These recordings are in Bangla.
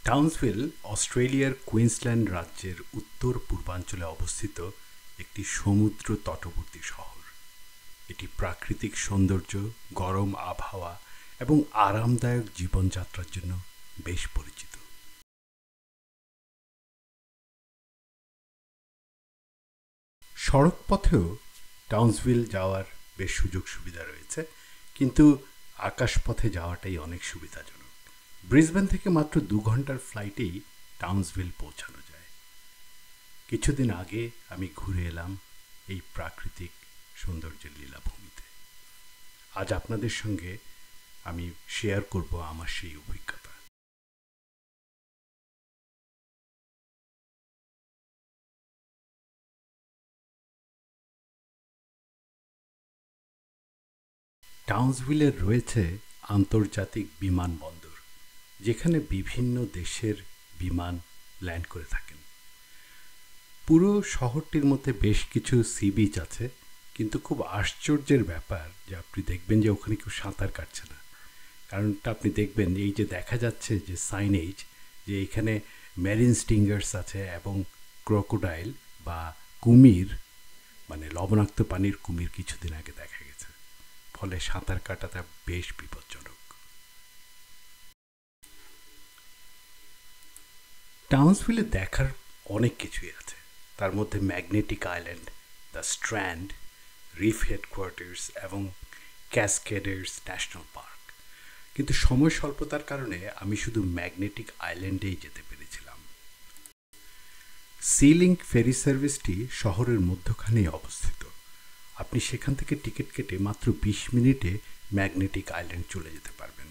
টাউন্সভিল অস্ট্রেলিয়ার কুইন্সল্যান্ড রাজ্যের উত্তর পূর্বাঞ্চলে অবস্থিত একটি সমুদ্র তটবর্তী শহর। এটি প্রাকৃতিক সৌন্দর্য, গরম আবহাওয়া এবং আরামদায়ক জীবনযাত্রার জন্য বেশ পরিচিত। সড়ক পথেও টাউন্সভিল যাওয়ার বেশ সুযোগ সুবিধা রয়েছে, কিন্তু আকাশপথে যাওয়াটাই অনেক সুবিধাজনক। ব্রিসবেন থেকে মাত্র 2 ঘন্টার ফ্লাইটেই টাউন্সভিল পৌঁছানো যায়। কিছুদিন আগে আমি ঘুরে এলাম এই প্রাকৃতিক সৌন্দর্যের লীলাভূমিতে। আজ আপনাদের সঙ্গে আমি শেয়ার করব আমার সেই অভিজ্ঞতা। টাউন্সভিলে রয়েছে আন্তর্জাতিক বিমানবন্দর, যেখানে বিভিন্ন দেশের বিমান ল্যান্ড করে থাকেন। পুরো শহরটির মধ্যে বেশ কিছু সি বিচ আছে, কিন্তু খুব আশ্চর্যের ব্যাপার যে আপনি দেখবেন যে ওখানে কেউ সাঁতার কাটছে না। কারণটা আপনি দেখবেন এই যে দেখা যাচ্ছে যে সাইনেজ, যে এখানে মেরিন স্টিঙ্গার্স আছে এবং ক্রোকোডাইল বা কুমির, মানে লবণাক্ত পানির কুমির কিছুদিন আগে দেখা গেছে। ফলে সাঁতার কাটাটা বেশ বিপজ্জনক। টাউন্সভিলে দেখার অনেক কিছুই আছে। তার মধ্যে Magnetic Island, the Strand, Reef Headquarters এবং ক্যাসকেডার্স ন্যাশনাল পার্ক। কিন্তু সময় স্বল্পতার কারণে আমি শুধু ম্যাগনেটিক আইল্যান্ডেই যেতে পেরেছিলাম। সি লিঙ্ক ফেরি সার্ভিসটি শহরের মধ্যখানেই অবস্থিত। আপনি সেখান থেকে টিকিট কেটে মাত্র 20 মিনিটে ম্যাগনেটিক আইল্যান্ড চলে যেতে পারবেন।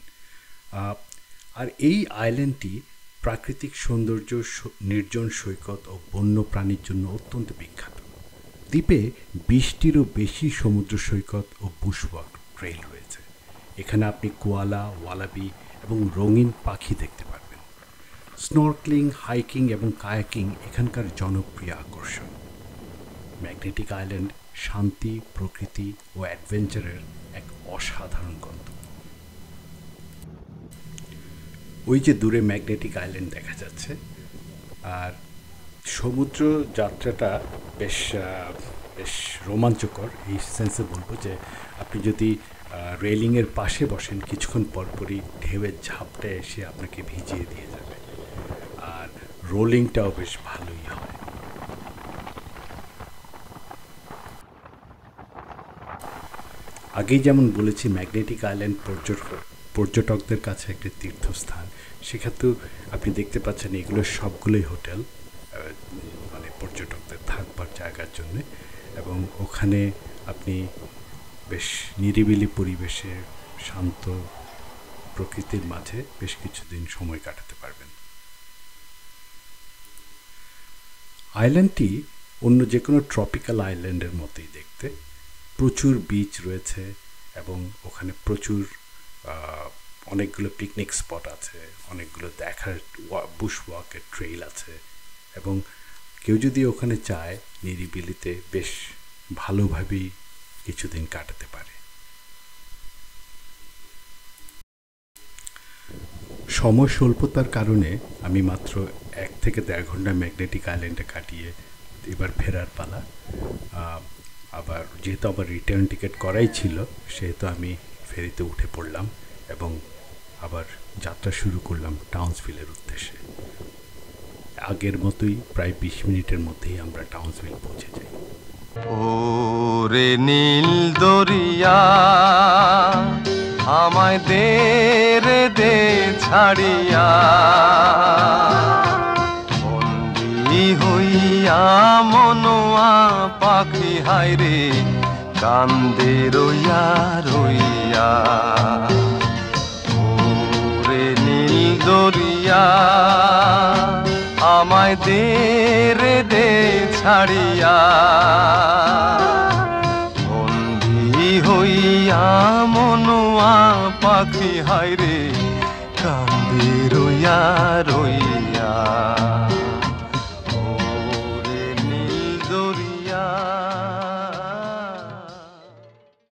আর এই আইল্যান্ডটি প্রাকৃতিক সৌন্দর্য, নির্জন সৈকত ও বন্য প্রাণীর জন্য অত্যন্ত বিখ্যাত। দ্বীপে 20টিরও বেশি সমুদ্র সৈকত ও বুশওয়াক ট্রেইল রয়েছে। এখানে আপনি কোয়ালা, ওয়ালাবি এবং রঙিন পাখি দেখতে পারবেন। স্নর্কলিং, হাইকিং এবং কায়াকিং এখানকার জনপ্রিয় আকর্ষণ। ম্যাগনেটিক আইল্যান্ড শান্তি, প্রকৃতি ও অ্যাডভেঞ্চারের এক অসাধারণ গন্তব্য। ওই যে দূরে ম্যাগনেটিক আইল্যান্ড দেখা যাচ্ছে। আর সমুদ্র যাত্রাটা বেশ বেশ রোমাঞ্চকর। এই সেন্সে বলবো যে আপনি যদি রেলিংয়ের পাশে বসেন, কিছুক্ষণ পরপরই ঢেউয়ের ঝাপটা এসে আপনাকে ভিজিয়ে দিয়ে যাবে। আর রোলিংটাও বেশ ভালোই হয়। আগেই যেমন বলেছি, ম্যাগনেটিক আইল্যান্ড পর্যটকদের কাছে একটি তীর্থস্থান। সেক্ষেত্রেও আপনি দেখতে পাচ্ছেন এগুলো সবগুলোই হোটেল, মানে পর্যটকদের থাকবার জায়গার জন্যে। এবং ওখানে আপনি বেশ নিরিবিলি পরিবেশে, শান্ত প্রকৃতির মাঝে বেশ কিছুদিন সময় কাটাতে পারবেন। আইল্যান্ডটি অন্য যে কোনো ট্রপিক্যাল আইল্যান্ডের মতোই দেখতে। প্রচুর বিচ রয়েছে এবং ওখানে প্রচুর অনেকগুলো পিকনিক স্পট আছে, অনেকগুলো দেখার বুশওয়াকের ট্রেইল আছে। এবং কেউ যদি ওখানে চায় নিরিবিলিতে বেশ ভালোভাবেই কিছুদিন কাটাতে পারে। সময় স্বল্পতার কারণে আমি মাত্র 1 থেকে 1.5 ঘন্টা ম্যাগনেটিক আইল্যান্ডে কাটিয়ে এবার ফেরার পালা। আবার যেহেতু আমার রিটার্ন টিকিট করাই ছিল, সেহেতু আমি ফেরিতে উঠে পড়লাম এবং আবার যাত্রা শুরু করলাম টাউন্সভিলের উদ্দেশ্যে। আগের মতোই প্রায় 20 মিনিটের মধ্যেই আমরা টাউন্সভিল পৌঁছে যাই। ওরে নীল দরিয়া আমায় দে রে দে ছাড়িয়া, বন্দী হইয়া মনোয়া পাখি হায়রে কান্দে রইয়া রইয়া। ওরে নীল দরিয়া আমায় দে রে দে ছাড়িয়া, বন্দী হইয়া মনোয়া পাখি হায়রে কান্দে রইয়া রইয়া।